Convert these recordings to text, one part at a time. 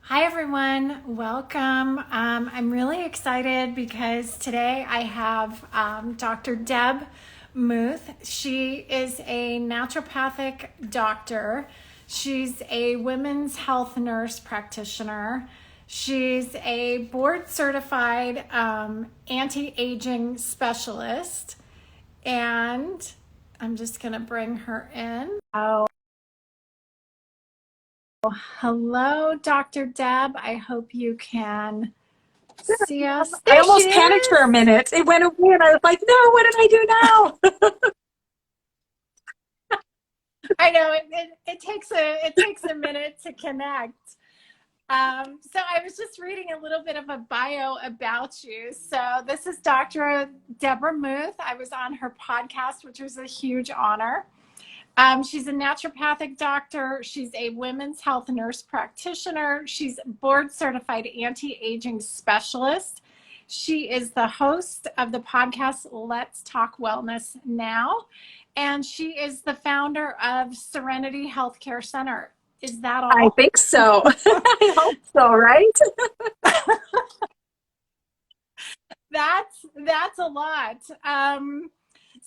Hi, everyone. Welcome. I'm really excited because today I have Dr. Deb Muth. She is a naturopathic doctor. She's a women's health nurse practitioner. She's a board certified anti aging specialist. And I'm just going to bring her in. Hello, Dr. Deb. I hope you can see us. I There she almost panicked for a is. minute. It went away and I was like, no, what did I do now? I know it takes a minute to connect. So I was just reading a little bit of a bio about you. So this is Dr. Debra Muth. I was on her podcast, which was a huge honor. She's a naturopathic doctor. She's a women's health nurse practitioner. She's board certified anti-aging specialist. She is the host of the podcast Let's Talk Wellness Now, and she is the founder of Serenity Healthcare Center. Is that I all? think so. I hope so, right? That's a lot.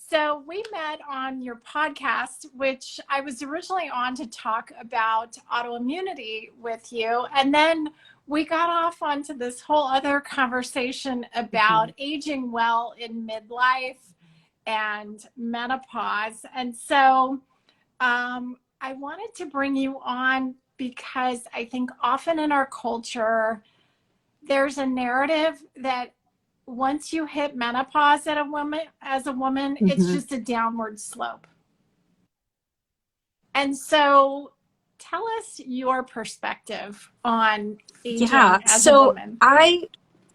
So we met on your podcast, which I was originally on to talk about autoimmunity with you. And then we got off onto this whole other conversation about aging well in midlife and menopause. And so I wanted to bring you on because I think often in our culture, there's a narrative that once you hit menopause as a woman, it's Mhm. just a downward slope. And so tell us your perspective on Yeah. aging as a So woman.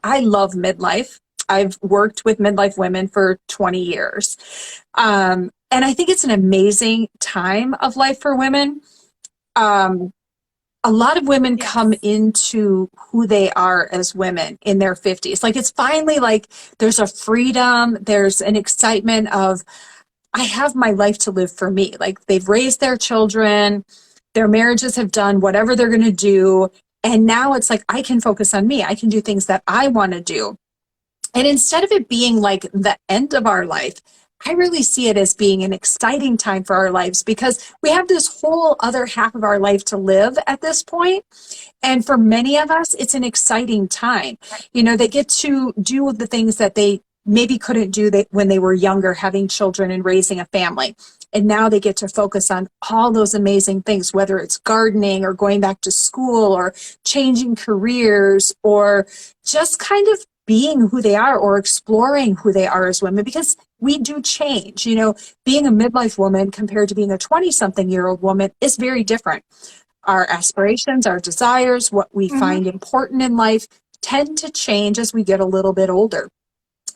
I love midlife. I've worked with midlife women for 20 years. And I think it's an amazing time of life for women. Um, a lot of women come Yes. into who they are as women in their 50s. Like it's finally like there's a freedom, there's an excitement of I have my life to live for me. Like they've raised their children, their marriages have done whatever they're going to do. And now it's like, I can focus on me. I can do things that I want to do. And instead of it being like the end of our life, I really see it as being an exciting time for our lives because we have this whole other half of our life to live at this point. And for many of us, it's an exciting time. You know, they get to do the things that they maybe couldn't do when they were younger, having children and raising a family. And now they get to focus on all those amazing things, whether it's gardening or going back to school or changing careers or just kind of being who they are or exploring who they are as women because we do change. You know, being a midlife woman compared to being a 20-something-year-old woman is very different. Our aspirations, our desires, what we Mm-hmm. find important in life tend to change as we get a little bit older,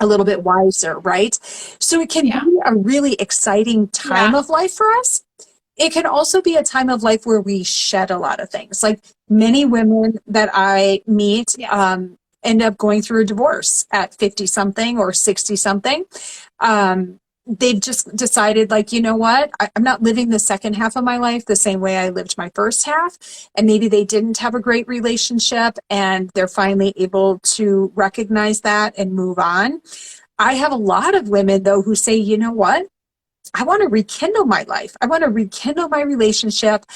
a little bit wiser, right? So it can Yeah. be a really exciting time Yeah. of life for us. It can also be a time of life where we shed a lot of things. Like many women that I meet Yes. end up going through a divorce at 50 something or 60 something. They've just decided, like, you know what? I'm not living the second half of my life the same way I lived my first half. And maybe they didn't have a great relationship and they're finally able to recognize that and move on. I have a lot of women, though, who say, you know what? I want to rekindle my life. I want to rekindle my relationship.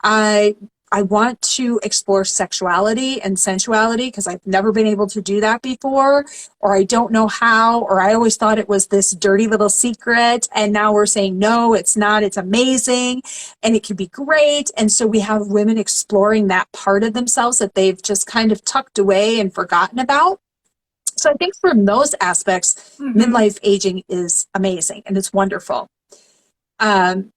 I I want to explore sexuality and sensuality because I've never been able to do that before, or I don't know how, or I always thought it was this dirty little secret. And now we're saying, no, it's not. It's amazing and it can be great. And so we have women exploring that part of themselves that they've just kind of tucked away and forgotten about. So I think from those aspects, Mm-hmm. midlife aging is amazing and it's wonderful.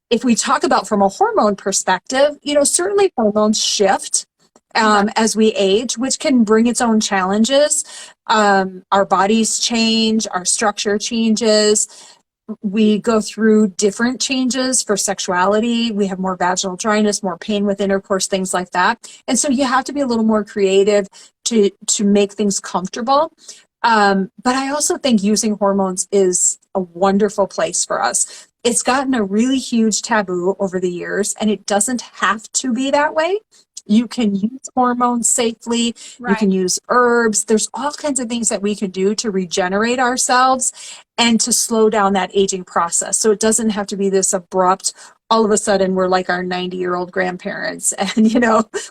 If we talk about from a hormone perspective, you know, certainly hormones shift Right. as we age, which can bring its own challenges. Our bodies change, our structure changes. We go through different changes for sexuality. We have more vaginal dryness, more pain with intercourse, things like that. And so you have to be a little more creative to make things comfortable. But I also think using hormones is a wonderful place for us. It's gotten a really huge taboo over the years, and it doesn't have to be that way. You can use hormones safely. You can Right. use herbs. There's all kinds of things that we can do to regenerate ourselves and to slow down that aging process. So it doesn't have to be this abrupt, all of a sudden we're like our 90-year-old grandparents and,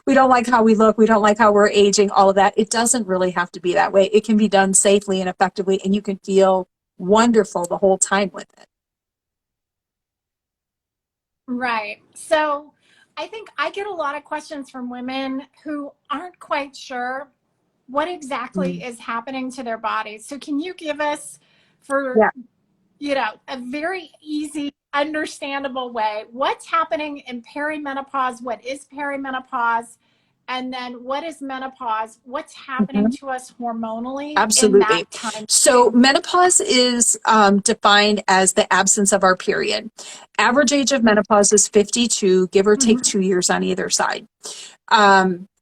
we don't like how we look. We don't like how we're aging, all of that. It doesn't really have to be that way. It can be done safely and effectively, and you can feel wonderful the whole time with it. Right. So I think I get a lot of questions from women who aren't quite sure what exactly is happening to their bodies. So can you give us, for Yeah. a very easy, understandable way, what's happening in perimenopause? What is perimenopause? And then what is menopause? What's happening Mhm. to us hormonally in that Absolutely. time So frame? menopause is defined as the absence of our period. Average age of menopause is 52, give or take Mhm. 2 years on either side.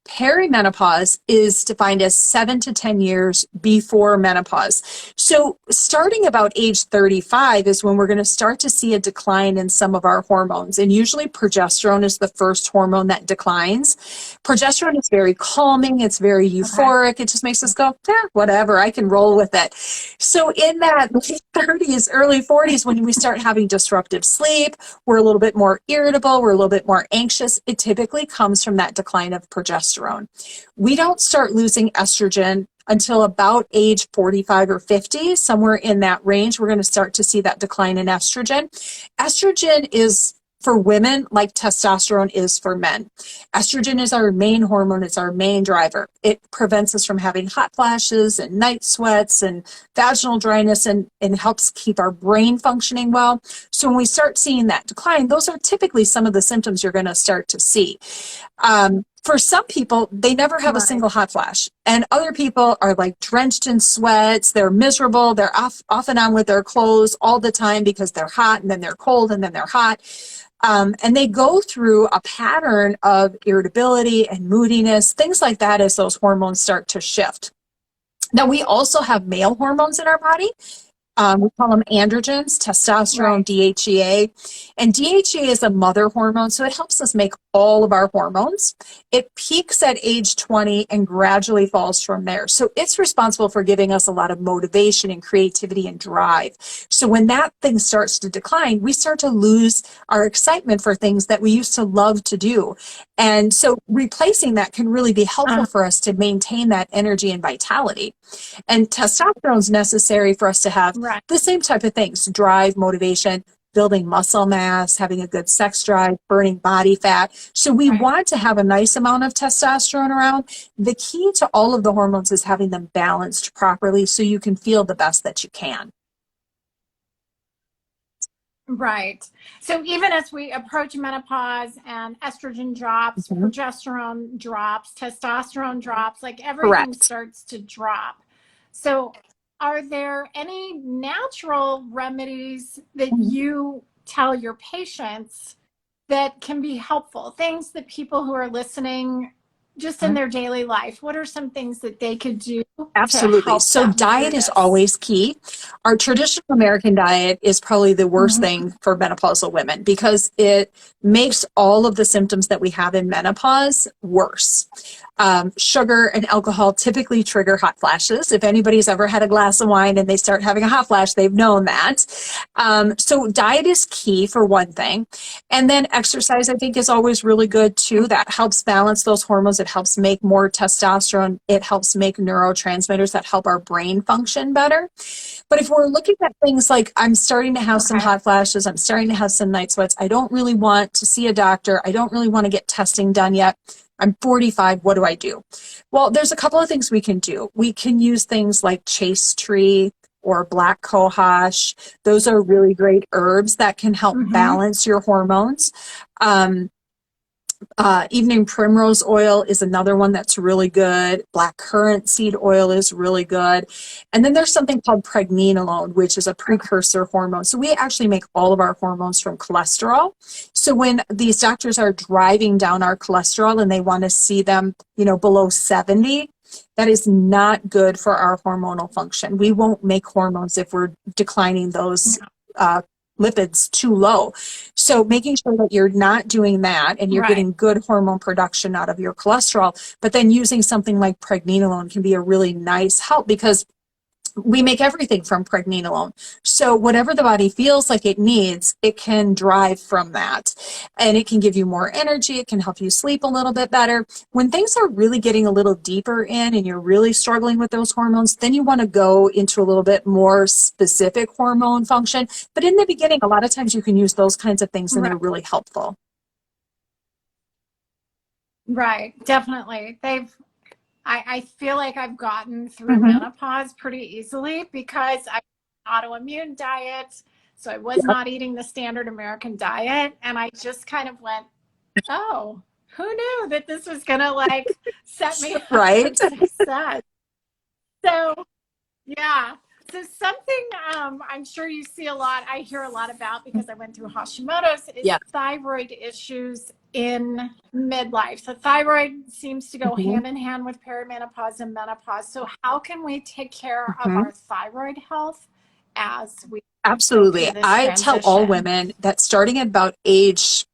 Perimenopause is defined as 7 to 10 years before menopause. So starting about age 35 is when we're going to start to see a decline in some of our hormones. And usually progesterone is the first hormone that declines. Progesterone is very calming. It's very Okay. euphoric. It just makes us go, whatever, I can roll with it. So in that late 30s, early 40s, when we start having disruptive sleep, we're a little bit more irritable, we're a little bit more anxious. It typically comes from that decline of progesterone. We don't start losing estrogen until about age 45 or 50, somewhere in that range. We're going to start to see that decline in estrogen. Estrogen is for women like testosterone is for men. Estrogen is our main hormone. It's our main driver. It prevents us from having hot flashes and night sweats and vaginal dryness, and helps keep our brain functioning well. So when we start seeing that decline, those are typically some of the symptoms you're going to start to see. For some people, they never have a Right. single hot flash. And other people are like drenched in sweats. They're miserable. They're off and on with their clothes all the time because they're hot and then they're cold and then they're hot. And they go through a pattern of irritability and moodiness, things like that, as those hormones start to shift. Now, we also have male hormones in our body. We call them androgens, testosterone, Right. DHEA. And DHEA is a mother hormone, so it helps us make all of our hormones. It peaks at age 20 and gradually falls from there. So it's responsible for giving us a lot of motivation and creativity and drive. So when that thing starts to decline, we start to lose our excitement for things that we used to love to do. And so replacing that can really be helpful for us to maintain that energy and vitality. And testosterone is necessary for us to have Right. the same type of things: drive, motivation, building muscle mass, having a good sex drive, burning body fat. So we Right. want to have a nice amount of testosterone around. The key to all of the hormones is having them balanced properly so you can feel the best that you can. Right. So even as we approach menopause and estrogen drops, Mhm. progesterone drops, testosterone drops, like everything Correct. starts to drop. So are there any natural remedies that Mhm. you tell your patients that can be helpful? Things that people who are listening just in their daily life, what are some things that they could do to Absolutely. help So them diet through is this? always key. Our traditional American diet is probably the worst Mhm. thing for menopausal women because it makes all of the symptoms that we have in menopause worse. Sugar and alcohol typically trigger hot flashes. If anybody's ever had a glass of wine and they start having a hot flash, they've known that. So diet is key for one thing. And then exercise, I think, is always really good too. That helps balance those hormones. It helps make more testosterone. It helps make neurotransmitters that help our brain function better. But if we're looking at things like, I'm starting to have some Okay. hot flashes, I'm starting to have some night sweats, I don't really want to see a doctor, I don't really want to get testing done yet, I'm 45, what do I do? Well, there's a couple of things we can do. We can use things like chaste tree or black cohosh. Those are really great herbs that can help Mm-hmm. balance your hormones. Um, Evening primrose oil is another one that's really good. Black currant seed oil is really good. And then there's something called pregnenolone, which is a precursor hormone. So we actually make all of our hormones from cholesterol. So when these doctors are driving down our cholesterol and they want to see them, below 70, that is not good for our hormonal function. We won't make hormones if we're declining those lipids too low. So making sure that you're not doing that and you're Right. getting good hormone production out of your cholesterol, but then using something like pregnenolone can be a really nice help because we make everything from pregnenolone. So whatever the body feels like it needs, it can drive from that. And it can give you more energy. It can help you sleep a little bit better. When things are really getting a little deeper in and you're really struggling with those hormones, then you want to go into a little bit more specific hormone function. But in the beginning, a lot of times you can use those kinds of things and Right. they're really helpful. Right. Definitely. I feel like I've gotten through Mm-hmm. menopause pretty easily because I autoimmune diet. So I was not eating the standard American diet. And I just kind of went, oh, who knew that this was going to like set me up for Right? success? So, yeah. So something I'm sure you see a lot, I hear a lot about because I went through Hashimoto's is Yeah. thyroid issues in midlife. So thyroid seems to go Mm-hmm. hand in hand with perimenopause and menopause. So how can we take care of Mm-hmm. our thyroid health as we go Absolutely. through this I tell all transition? women that starting at about age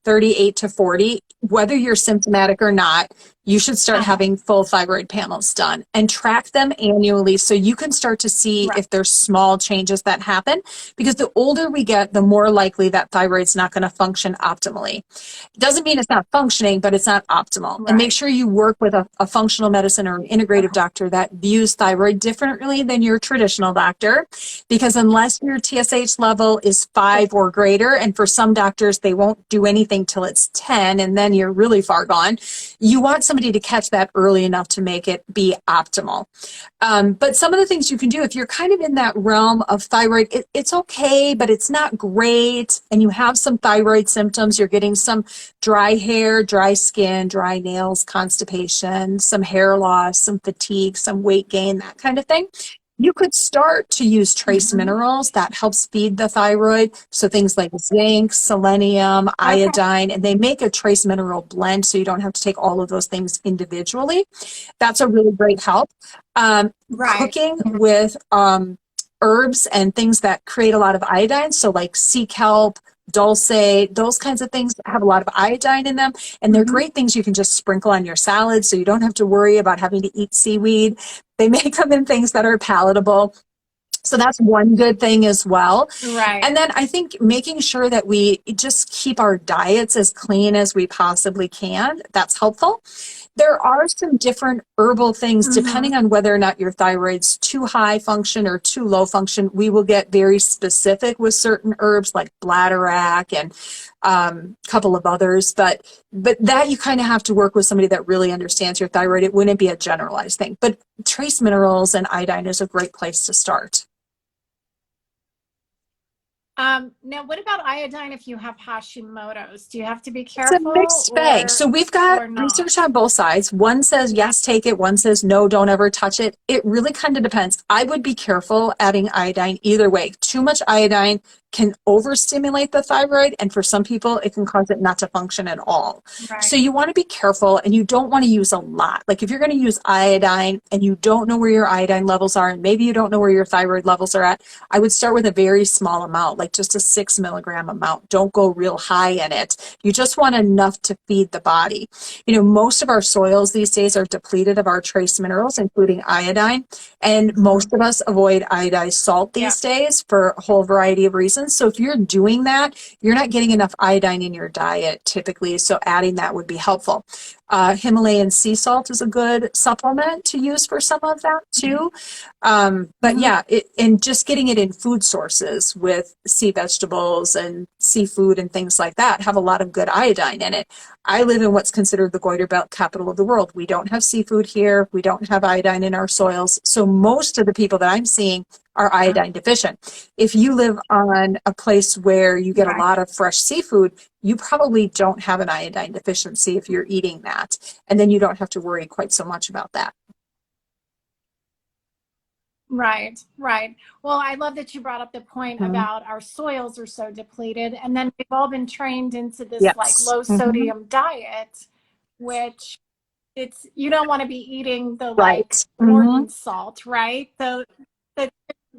38 to 40, whether you're symptomatic or not, you should start Uh-huh. having full thyroid panels done and track them annually so you can start to see Right. if there's small changes that happen. Because the older we get, the more likely that thyroid's not going to function optimally. Doesn't mean it's not functioning, but it's not optimal. And make Right. sure you work with a functional medicine or an integrative Okay. doctor that views thyroid differently than your traditional doctor. Because unless your TSH level is 5 or greater, and for some doctors, they won't do anything till it's 10, and then you're really far gone, you want somebody to catch that early enough to make it be optimal. But some of the things you can do, if you're kind of in that realm of thyroid, it's okay, but it's not great, and you have some thyroid symptoms, you're getting some dry hair, dry skin, dry nails, constipation, some hair loss, some fatigue, some weight gain, that kind of thing. You could start to use trace Mm-hmm. minerals that helps feed the thyroid. So things like zinc, selenium, Okay. iodine, and they make a trace mineral blend so you don't have to take all of those things individually. That's a really great help. Right. Cooking with herbs and things that create a lot of iodine, so like sea kelp, dulce, those kinds of things have a lot of iodine in them, and they're Mm-hmm. great things you can just sprinkle on your salad so you don't have to worry about having to eat seaweed. They make them in things that are palatable. So that's one good thing as well. Right. And then I think making sure that we just keep our diets as clean as we possibly can, that's helpful. There are some different herbal things Mm-hmm. depending on whether or not your thyroid's too high function or too low function. We will get very specific with certain herbs like bladderwrack and a couple of others, but that you kind of have to work with somebody that really understands your thyroid. It wouldn't be a generalized thing, but trace minerals and iodine is a great place to start. Now, what about iodine if you have Hashimoto's? Do you have to be It's a careful mixed bag. So we've got or not? research on both sides. One says, yes, take it. One says, no, don't ever touch it. It really kind of depends. I would be careful adding iodine either way. Too much iodine can overstimulate the thyroid, and for some people, it can cause it not to function at all. Right. So you want to be careful, and you don't want to use a lot. Like if you're going to use iodine and you don't know where your iodine levels are, and maybe you don't know where your thyroid levels are at, I would start with a very small amount, like just a 6 milligram amount. Don't go real high in it. You just want enough to feed the body. You know, most of our soils these days are depleted of our trace minerals, including iodine, and Mhm. most of us avoid iodized salt Yeah. these days for a whole variety of reasons. So if you're doing that, you're not getting enough iodine in your diet typically. So adding that would be helpful. Himalayan sea salt is a good supplement to use for some of that too. But Mm-hmm. yeah, and just getting it in food sources with sea vegetables and seafood and things like that have a lot of good iodine in it. I live in what's considered the Goiter Belt capital of the world. We don't have seafood here. We don't have iodine in our soils. So most of the people that I'm seeing are iodine deficient. If you live on a place where you get a Right. lot of fresh seafood, you probably don't have an iodine deficiency if you're eating that. And then you don't have to worry quite so much about that. Right. Right. Well, I love that you brought up the point Mhm. about our soils are so depleted. And then we've all been trained into this like Yes. low Hmm. sodium diet, which it's you don't want to be eating the like Right. Hmm. Morton salt, right? The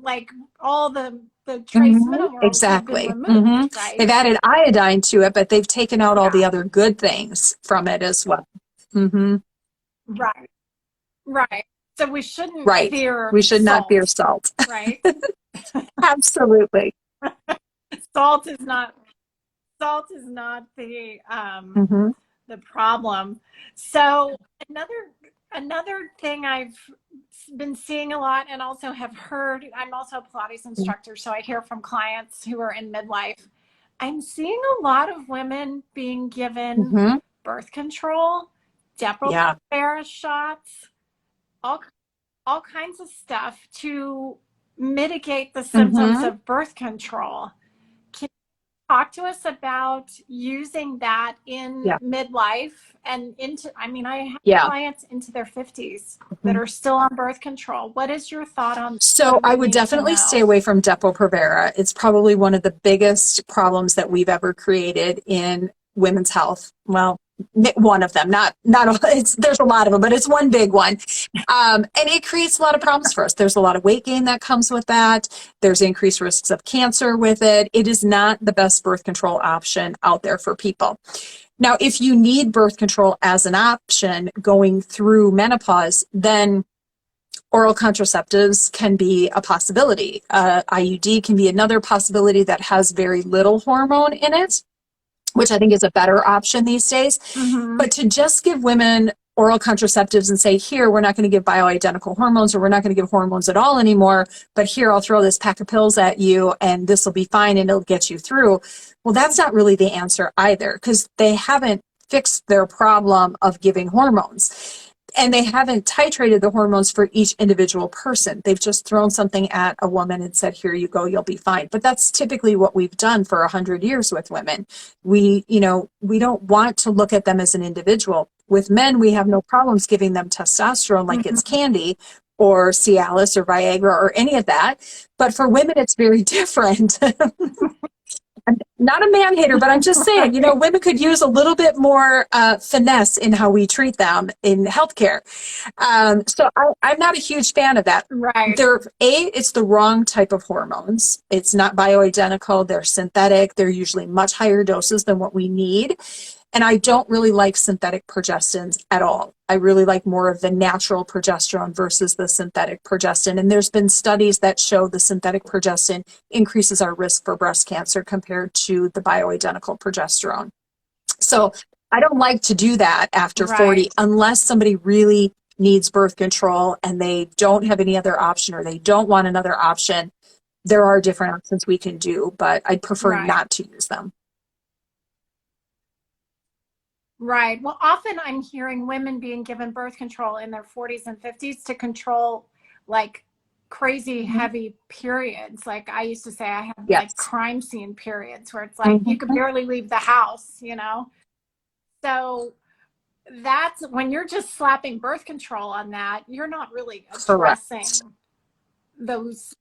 like all the the trace minerals have been Exactly. removed, right? They've added iodine to it, but they've taken out all the Yeah. other good things from it as well. Right. Right. So we shouldn't Right. fear We should not fear salt, salt. right? Absolutely. Salt is not hmm the problem. So another thing I've been seeing a lot and also have heard, I'm also a Pilates instructor, so I hear from clients who are in midlife. I'm seeing a lot of women being given hmm birth control, Yeah. Depo-Provera shots, all all kinds of stuff to mitigate the symptoms hmm of birth control. Can you talk to us about using that in Yeah. midlife and into, I mean, I have Yeah. clients into their 50s that Mhm. are still on birth control. What is your thought on, what So do I we would need to definitely stay know? away from Depo-Provera. It's probably one of the biggest problems that we've ever created in women's health. Well, one of them, not all, there's a lot of them, but it's one big one. And it creates a lot of problems for us. There's a lot of weight gain that comes with that. There's increased risks of cancer with it. It is not the best birth control option out there for people. Now, if you need birth control as an option going through menopause, then oral contraceptives can be a possibility. IUD can be another possibility that has very little hormone in it, which I think is a better option these days. But to just give women oral contraceptives and say, here, we're not going to give bioidentical hormones, or we're not going to give hormones at all anymore, but here, I'll throw this pack of pills at you and this will be fine and it'll get you through. Well, that's not really the answer either, because they haven't fixed their problem of giving hormones. And they haven't titrated the hormones for each individual person. They've just thrown something at a woman and said, here you go, you'll be fine. But that's typically what we've done for 100 years with women. We don't want to look at them as an individual. With men, we have no problems giving them testosterone like it's candy, or Cialis or Viagra or any of that. But for women, it's very different. I'm not a man hater, but I'm just saying, women could use a little bit more finesse in how we treat them in healthcare. So I'm not a huge fan of that. Right. It's the wrong type of hormones. It's not bioidentical. They're synthetic. They're usually much higher doses than what we need. And I don't really like synthetic progestins at all. I really like more of the natural progesterone versus the synthetic progestin. And there's been studies that show the synthetic progestin increases our risk for breast cancer compared to the bioidentical progesterone. So I don't like to do that after 40 unless somebody really needs birth control and they don't have any other option, or they don't want another option. There are different options we can do, but I'd prefer not to use them. Right. Well, often I'm hearing women being given birth control in their 40s and 50s to control like crazy heavy periods. Like I used to say, I have like crime scene periods where it's like you could barely leave the house, So that's when you're just slapping birth control on that, you're not really addressing those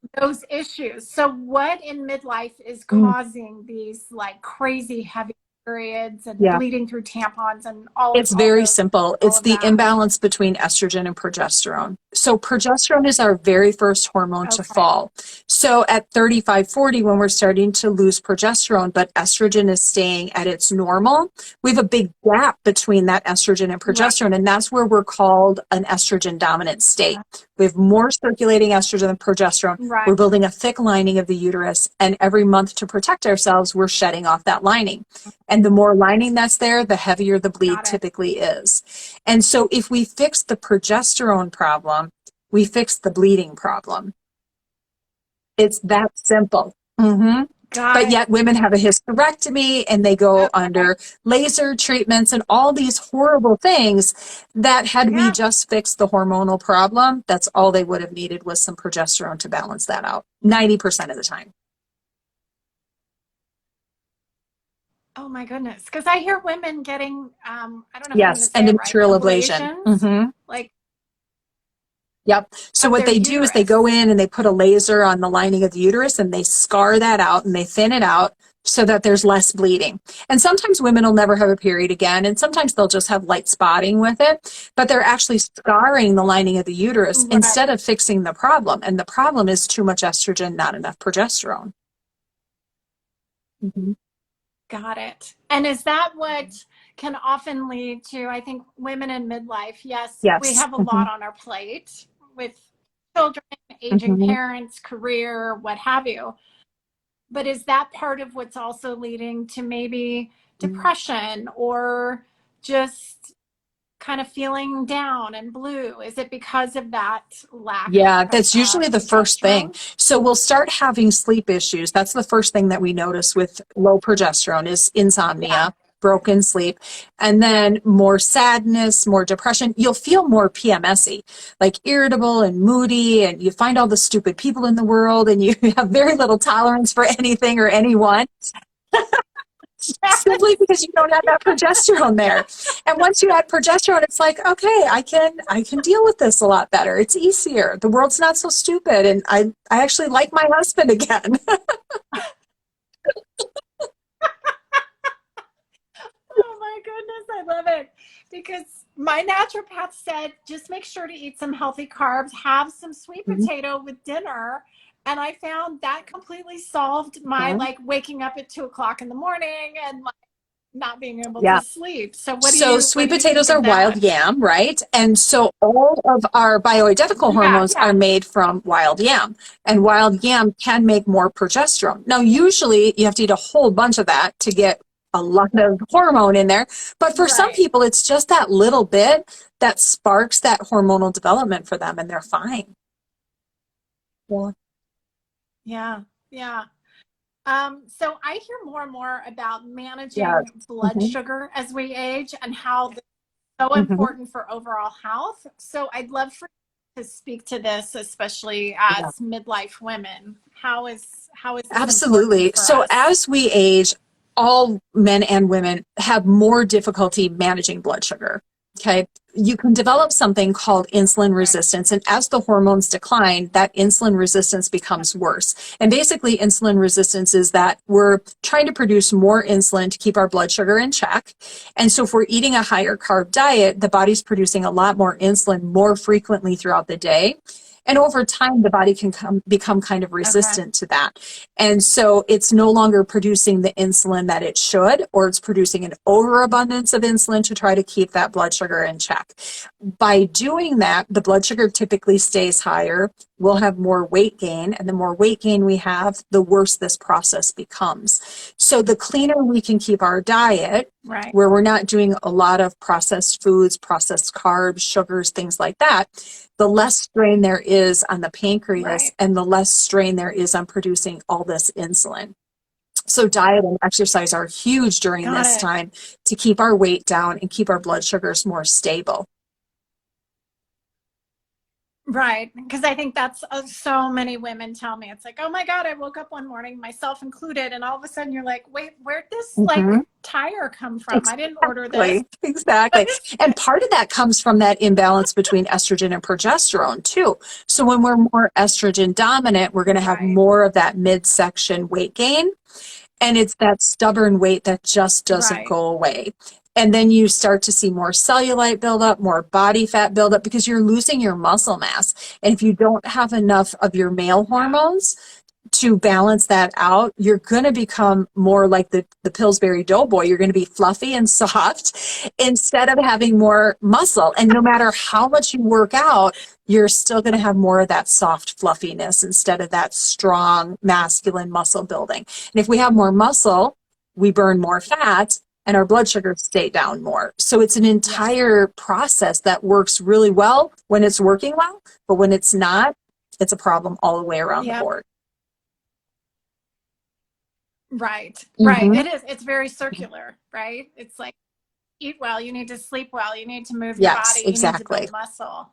issues. So what in midlife is causing these like crazy heavy periods and bleeding through tampons and It's very simple. It's the imbalance between estrogen and progesterone. So progesterone is our very first hormone to fall. So at 35, 40, when we're starting to lose progesterone, but estrogen is staying at its normal, we have a big gap between that estrogen and progesterone. And that's where we're called an estrogen dominant state. We have more circulating estrogen than progesterone. We're building a thick lining of the uterus. And every month to protect ourselves, we're shedding off that lining. And the more lining that's there, the heavier the bleed typically is. And so if we fix the progesterone problem, we fix the bleeding problem. It's that simple. But yet women have a hysterectomy and they go under laser treatments and all these horrible things that had we just fixed the hormonal problem, that's all they would have needed was some progesterone to balance that out 90% of the time. Oh my goodness. Because I hear women getting, I don't know if yes, I'm going to say it right, endometrial ablation. Like, so what they do is they go in and they put a laser on the lining of the uterus and they scar that out and they thin it out. so that there's less bleeding. And sometimes women will never have a period again, and sometimes they'll just have light spotting with it, but they're actually scarring the lining of the uterus Right. instead of fixing the problem. And the problem is too much estrogen, not enough progesterone. Mm-hmm. Got it. And is that what can often lead to, I think, women in midlife? Yes, we Yes. have a Mm-hmm. lot on our plate with children, aging Mm-hmm. parents, career, what have you. But is that part of what's also leading to maybe depression or just kind of feeling down and blue? Is it because of that lack Yeah, of that's usually the first thing. progesterone? So we'll start having sleep issues. That's the first thing that we notice with low progesterone is insomnia, Yeah. broken sleep, and then more sadness, more depression. You'll feel more PMSy, like irritable and moody, and you find all the stupid people in the world, and you have very little tolerance for anything or anyone. Simply because you don't have that progesterone there. And once you add progesterone, it's like, okay, I can deal with this a lot better. It's easier. The world's not so stupid. And I actually like my husband again. Oh my goodness, I love it. Because my naturopath said, just make sure to eat some healthy carbs, have some sweet potato with dinner. And I found that completely solved my like waking up at 2 o'clock in the morning and like not being able to Yeah. sleep. So So what sweet do you think potatoes are of wild that? yam, right? And so all of our bioidentical Yeah, hormones yeah. are made from wild yam. And wild yam can make more progesterone. Now, usually you have to eat a whole bunch of that to get a lot of hormone in there. But for some Right. people, it's just that little bit that sparks that hormonal development for them, and they're fine. Yeah. Yeah, yeah. So I hear more and more about Yes. managing blood Hmm. sugar as we age and how this is so Hmm. important for overall health. So I'd love for you to speak to this, especially as midlife women. How is this important Absolutely. for So us? as we age, all men and women have more difficulty managing blood sugar. Okay. You can develop something called insulin Right. resistance. And as the hormones decline, that insulin resistance becomes worse. And basically, insulin resistance is that we're trying to produce more insulin to keep our blood sugar in check. And so if we're eating a higher carb diet, the body's producing a lot more insulin more frequently throughout the day. And over time, the body can become kind of Okay. resistant to that. And so it's no longer producing the insulin that it should, or it's producing an overabundance of insulin to try to keep that blood sugar in check. By doing that, the blood sugar typically stays higher. We'll have more weight gain, and the more weight gain we have, the worse this process becomes. So the cleaner we can keep our diet, Right. where we're not doing a lot of processed foods, processed carbs, sugars, things like that, the less strain there is on the pancreas Right. and the less strain there is on producing all this insulin. So diet and exercise are huge during Got this it. time to keep our weight down and keep our blood sugars more stable. Right. Because I think that's so many women tell me. It's like, oh my God, I woke up one morning, myself included, and all of a sudden you're like, wait, where'd this like Mm-hmm. tire come from? I didn't order this. Exactly. And part of that comes from that imbalance between estrogen and progesterone too. So when we're more estrogen dominant, we're going to have Right. more of that midsection weight gain. And it's that stubborn weight that just doesn't Right. go away. And then you start to see more cellulite buildup, more body fat buildup because you're losing your muscle mass. And if you don't have enough of your male Yeah. hormones to balance that out, you're going to become more like the Pillsbury Doughboy. You're going to be fluffy and soft instead of having more muscle. And no matter how much you work out, you're still going to have more of that soft fluffiness instead of that strong masculine muscle building. And if we have more muscle, we burn more fat and our blood sugars stay down more. So it's an Yes. entire process that works really well when it's working well, but when it's not, it's a problem all the way around the Yep. board. Right. Right. Mm-hmm. It is. It's very circular, right? It's like eat well, you need to sleep well, you need to move your Yes, body, you need to exactly. build muscle.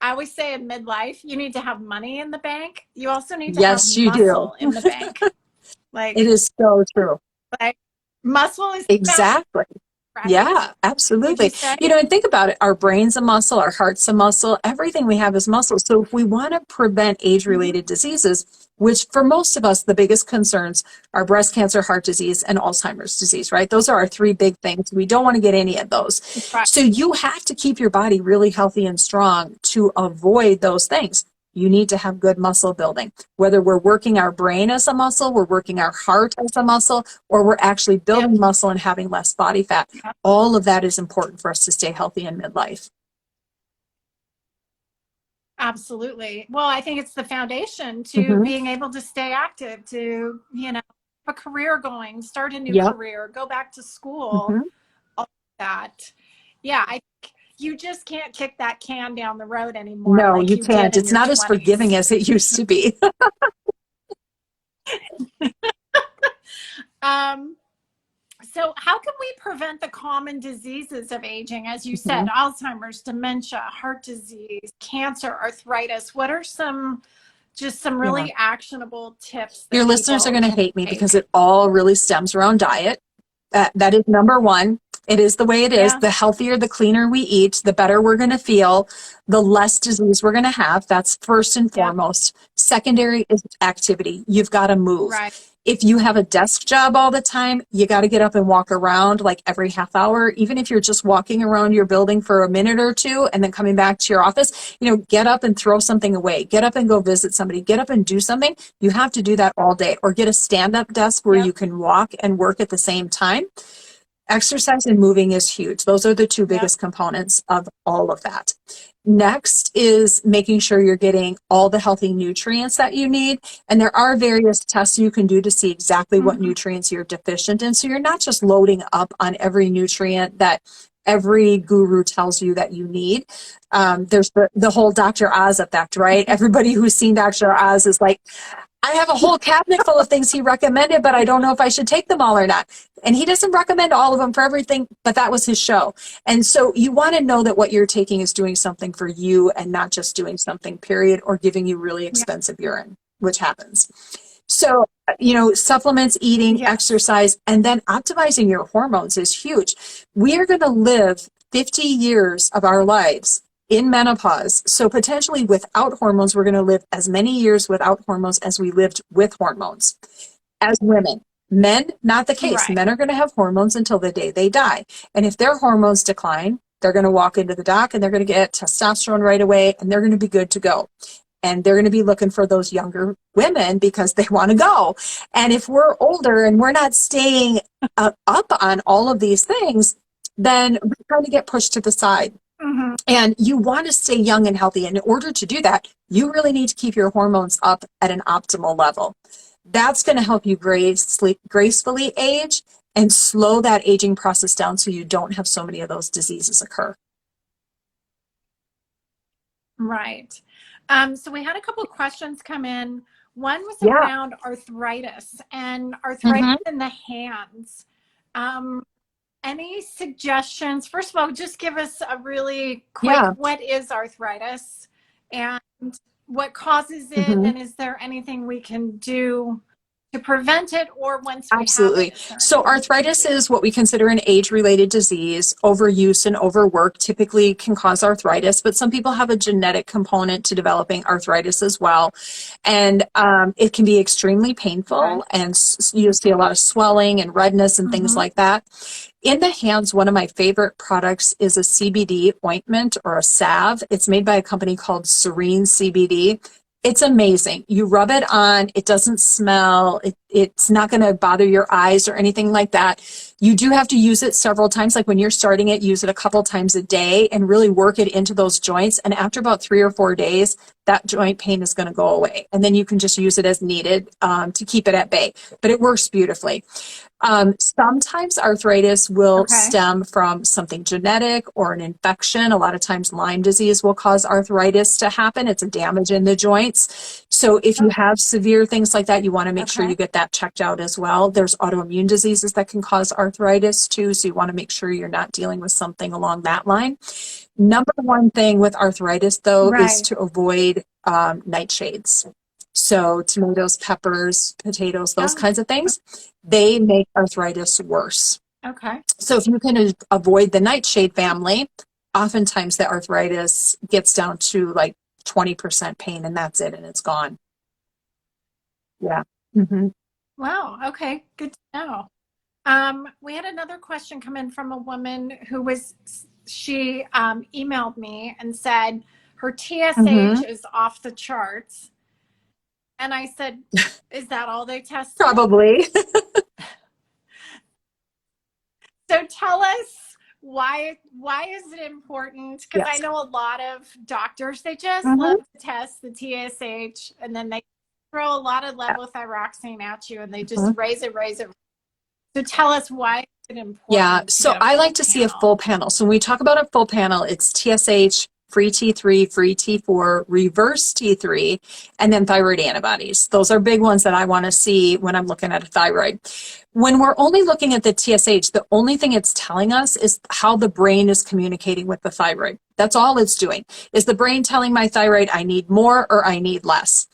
I always say in midlife, you need to have money in the bank. You also need to have Yes, you do. muscle in the bank. It Like, is so true. like muscle is found, Exactly. Yeah, Would you absolutely. say? And think about it. Our brain's a muscle, our heart's a muscle, everything we have is muscle. So if we want to prevent age-related diseases, which for most of us, the biggest concerns are breast cancer, heart disease, and Alzheimer's disease, right? Those are our three big things. We don't want to get any of those. Right. So you have to keep your body really healthy and strong to avoid those things. You need to have good muscle building. Whether we're working our brain as a muscle, we're working our heart as a muscle, or we're actually building Yep. muscle and having less body fat. All of that is important for us to stay healthy in midlife. Absolutely. Well, I think it's the foundation to Mm-hmm. being able to stay active, to, have a career going, start a new Yep. career, go back to school, Mm-hmm. all of that. Yeah, I think you just can't kick that can down the road anymore No, like you you did can't. in It's your not as 20s. forgiving as it used to be. Um, so how can we prevent the common diseases of aging? As you said, Mhm. Alzheimer's, dementia, heart disease, cancer, arthritis. What are some Yeah. really actionable tips Your that listeners are people going to can hate me because take? it all really stems around diet. That is number one. It is the way it is. Yeah. The healthier, the cleaner we eat, the better we're going to feel, the less disease we're going to have. That's first and Yep. foremost. Secondary is activity. You've got to move. Right. If you have a desk job all the time, you got to get up and walk around like every half hour. Even if you're just walking around your building for a minute or two and then coming back to your office, get up and throw something away. Get up and go visit somebody. Get up and do something. You have to do that all day, or get a stand-up desk where Yep. you can walk and work at the same time. Exercise and moving is huge. Those are the two Yep. biggest components of all of that. Next is making sure you're getting all the healthy nutrients that you need. And there are various tests you can do to see exactly what nutrients you're deficient in. So you're not just loading up on every nutrient that every guru tells you that you need. There's the whole Dr. Oz effect, right? Everybody who's seen Dr. Oz is like, I have a whole cabinet full of things he recommended, but I don't know if I should take them all or not. And he doesn't recommend all of them for everything, but that was his show. And so you want to know that what you're taking is doing something for you and not just doing something, period, or giving you really expensive urine, which happens. So, supplements, eating, Yes. exercise, and then optimizing your hormones is huge. We are going to live 50 years of our lives in menopause. So potentially without hormones, we're going to live as many years without hormones as we lived with hormones as women. Men, not the case. Right. Men are going to have hormones until the day they die. And if their hormones decline, they're going to walk into the doc and they're going to get testosterone right away and they're going to be good to go. And they're going to be looking for those younger women because they want to go. And if we're older and we're not staying up on all of these things, then we're trying to get pushed to the side. Mm-hmm. And you want to stay young and healthy. And in order to do that, you really need to keep your hormones up at an optimal level. That's going to help you gracefully age and slow that aging process down so you don't have so many of those diseases occur. Right. So we had a couple of questions come in. One was around arthritis and arthritis in the hands. Any suggestions? First of all, just give us a really quick, what is arthritis and what causes it? And is there anything we can do to prevent it, or once we Absolutely. have it? So arthritis is what we consider an age-related disease. Overuse and overwork typically can cause arthritis, but some people have a genetic component to developing arthritis as well. And it can be extremely painful, and you'll see a lot of swelling and redness and things like that. In the hands, one of my favorite products is a CBD ointment or a salve. It's made by a company called Serene CBD. It's amazing. You rub it on, it doesn't smell, it's not going to bother your eyes or anything like that. You do have to use it several times. Like when you're starting it, use it a couple times a day and really work it into those joints. And after about 3 or 4 days, that joint pain is going to go away. And then you can just use it as needed to keep it at bay. But it works beautifully. Sometimes arthritis will stem from something genetic or an infection. A lot of times Lyme disease will cause arthritis to happen. It's a damage in the joints. So if you have severe things like that, you want to make sure you get that checked out as well. There's autoimmune diseases that can cause arthritis too. So you want to make sure you're not dealing with something along that line. Number one thing with arthritis though is to avoid nightshades. So tomatoes, peppers, potatoes, those kinds of things, they make arthritis worse. Okay. So if you can avoid the nightshade family, oftentimes the arthritis gets down to like 20% pain and that's it and it's gone. Yeah. Hmm. Wow. Okay. Good to know. We had another question come in from a woman who she emailed me and said her Hmm. TSH is off the charts. And I said, is that all they tested? Probably. So tell us why is it important? Because I Yes. know a lot of doctors, they just love Hmm. to test the TSH and then they throw a lot of levothyroxine at you and they just Yeah. raise it, raise it. So tell us why is it Yeah, important to so get a I full like to see a panel? full panel. So when we talk about a full panel, it's TSH, free T3, free T4, reverse T3, and then thyroid antibodies. Those are big ones that I want to see when I'm looking at a thyroid. When we're only looking at the TSH, the only thing it's telling us is how the brain is communicating with the thyroid. That's all it's doing. Is the brain telling my thyroid I need more or I need less?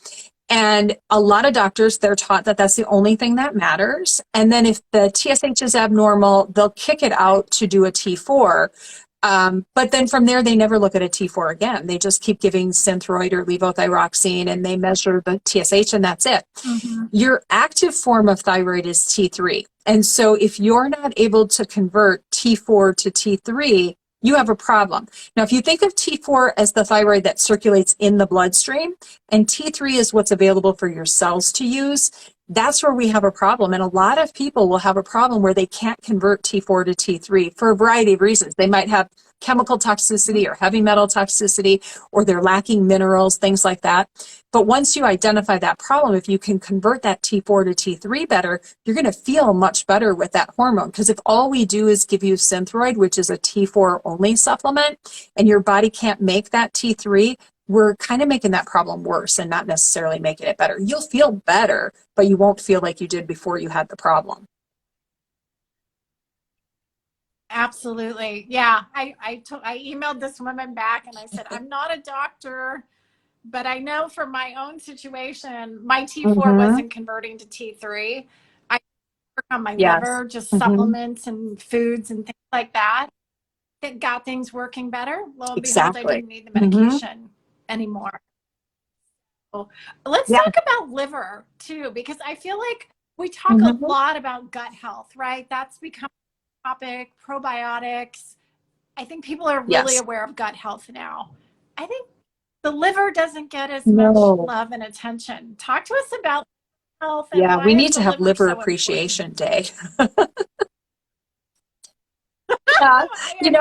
And a lot of doctors, they're taught that that's the only thing that matters. And then if the TSH is abnormal, they'll kick it out to do a T4. But then from there, they never look at a T4 again. They just keep giving Synthroid or levothyroxine and they measure the TSH and that's it. Mm-hmm. Your active form of thyroid is T3. And so if you're not able to convert T4 to T3, you have a problem. Now, if you think of T4 as the thyroid that circulates in the bloodstream, and T3 is what's available for your cells to use, that's where we have a problem. And a lot of people will have a problem where they can't convert T4 to T3 for a variety of reasons. They might have chemical toxicity or heavy metal toxicity, or they're lacking minerals, things like that. But once you identify that problem, if you can convert that T4 to T3 better, you're going to feel much better with that hormone. Because if all we do is give you Synthroid, which is a T4 only supplement, and your body can't make that T3, we're kind of making that problem worse and not necessarily making it better. You'll feel better, but you won't feel like you did before you had the problem. Absolutely. Yeah. I emailed this woman back and I said, I'm not a doctor, but I know from my own situation, my T4 Mm-hmm. wasn't converting to T3. I work on my Yes. liver, just Mm-hmm. supplements and foods and things like that. That got things working better. Lo and behold, I Exactly. didn't need the Mm-hmm. medication anymore. So let's Yeah. talk about liver too, because I feel like we talk a Mm-hmm. lot about gut health, right? That's become a topic, probiotics. I think people are really Yes. aware of gut health now. I think the liver doesn't get as much No. love and attention. Talk to us about health and Yeah, why we is need the to have liver liver so important? appreciation day. Yeah,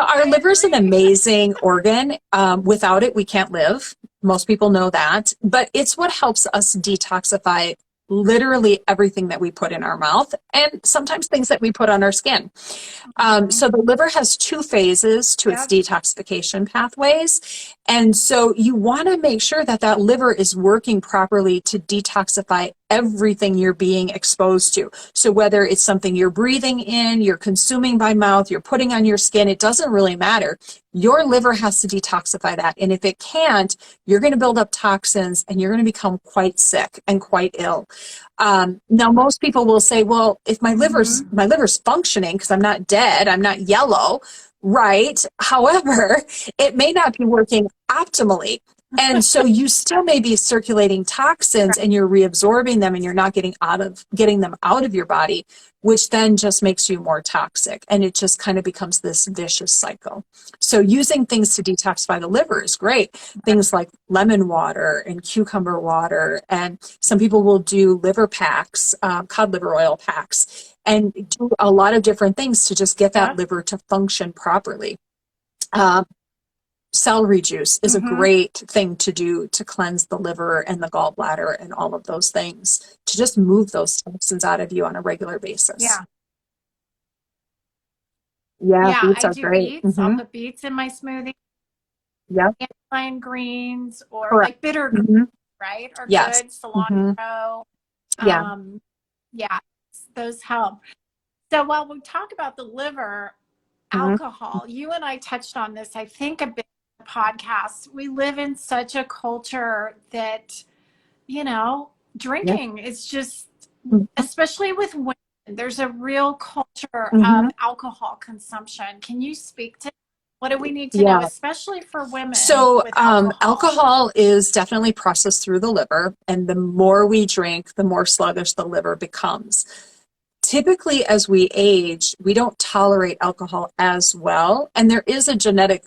our I liver's an agree. amazing organ. Without it, we can't live. Most people know that, but it's what helps us detoxify literally everything that we put in our mouth and sometimes things that we put on our skin. Mhm. So the liver has two phases to its Yep. detoxification pathways. And so you want to make sure that that liver is working properly to detoxify everything you're being exposed to. So whether it's something you're breathing in, you're consuming by mouth, you're putting on your skin, it doesn't really matter. Your liver has to detoxify that. And if it can't, you're going to build up toxins and you're going to become quite sick and quite ill. Now, most people will say, well, if Mhm. my liver's functioning because I'm not dead, I'm not yellow, right? However, it may not be working optimally. And so you still may be circulating toxins and you're reabsorbing them and you're not getting them out of your body, which then just makes you more toxic. And it just kind of becomes this vicious cycle. So using things to detoxify the liver is great. Things like lemon water and cucumber water. And some people will do liver packs, cod liver oil packs, and do a lot of different things to just get that Yep. liver to function properly. Um, Celery juice is a Mhm. great thing to do to cleanse the liver and the gallbladder and all of those things to just move those toxins out of you on a regular basis. Yeah. Yeah, Yeah, beets I are do great. beets. I'll Mm-hmm. put beets in my smoothie. Yep, Dandelion greens or correct. like bitter greens, Mm-hmm. right? Are Yes. good. Mm-hmm. Cilantro. Yeah. Um, yeah, those help. So while we talk about the liver, Mm-hmm. alcohol, you and I touched on this, I think, a bit in the podcast. We live in such a culture that, you know, Yeah. drinking is just, Mm-hmm. especially with women. there's a real culture of Hmm. alcohol consumption. Can you speak to what do we need to know, Yeah. especially for women So, with alcohol? alcohol is definitely processed through the liver, and the more we drink, the more sluggish the liver becomes. Typically, as we age, we don't tolerate alcohol as well. And there is a genetic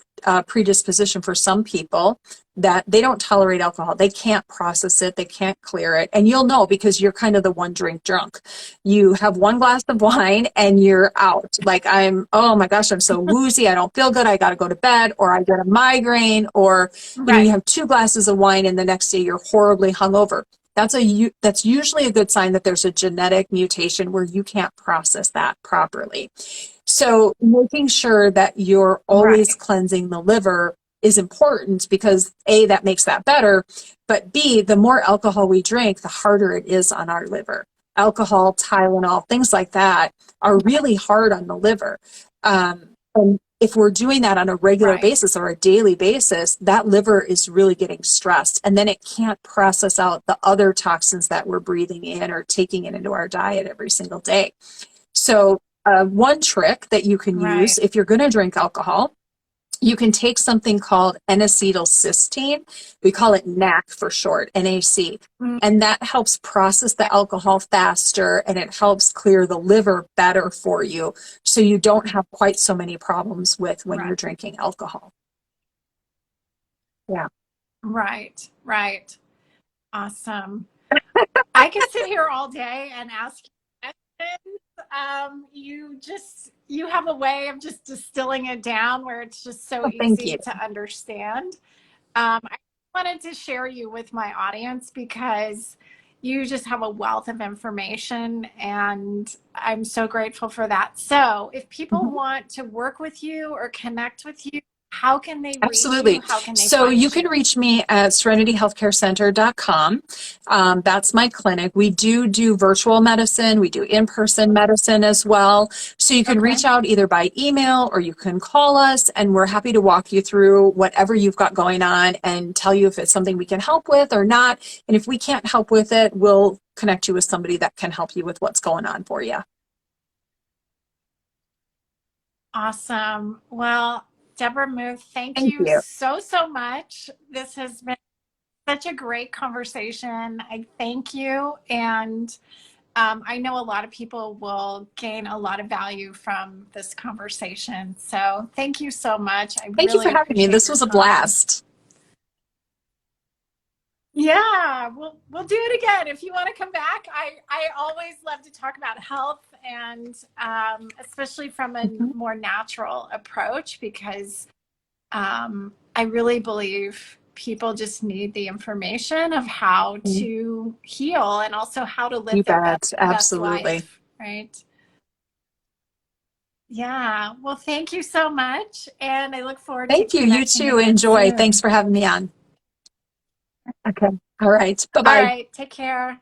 predisposition for some people that they don't tolerate alcohol. They can't process it, they can't clear it. And you'll know because you're kind of the one drink drunk. You have one glass of wine and you're out. Like, oh my gosh, I'm so woozy. I don't feel good. I got to go to bed, or I get a migraine, or, you Right, have two glasses of wine and the next day you're horribly hungover. That's usually a good sign that there's a genetic mutation where you can't process that properly. So making sure that you're always right, cleansing the liver is important because A, that makes that better, but B, the more alcohol we drink, the harder it is on our liver. Alcohol, Tylenol, things like that are really hard on the liver. And if we're doing that on a regular right, basis or a daily basis, that liver is really getting stressed. And then it can't process out the other toxins that we're breathing in or taking it into our diet every single day. So, one trick that you can use right. if you're going to drink alcohol, you can take something called N-acetylcysteine. We call it NAC for short, NAC. Mm, And that helps process the alcohol faster and it helps clear the liver better for you. So you don't have quite so many problems with when right, you're drinking alcohol. Yeah. right, right. Awesome. I could sit here all day and ask you questions. You have a way of just distilling it down where it's just so Oh, thank you. easy to understand. I wanted to share you with my audience because you just have a wealth of information and I'm so grateful for that. So, if people Mhm. want to work with you or connect with you, how can they reach you? Absolutely. How can they So you find can you? reach me at serenityhealthcarecenter.com. That's my clinic. We do virtual medicine. We do in-person medicine as well. So you can Okay. reach out either by email or you can call us, and we're happy to walk you through whatever you've got going on and tell you if it's something we can help with or not. And if we can't help with it, we'll connect you with somebody that can help you with what's going on for you. Awesome. Well, Debra Muth, thank Thank you you. so, so much. This has been such a great conversation. I thank you. And I know a lot of people will gain a lot of value from this conversation. So thank you so much. I Thank you for really having me. appreciate This your was a time. blast. Yeah, we'll do it again. If you want to come back, I always love to talk about health and especially from a Mhm. more natural approach because I really believe people just need the information of how to heal and also how to You live their bet. best Absolutely. life, right? Yeah. Well, thank you so much. And I look forward to Thank you. You connecting too. again Enjoy. Thanks soon. for having me on. Okay. All right. Bye All bye. right. Take care.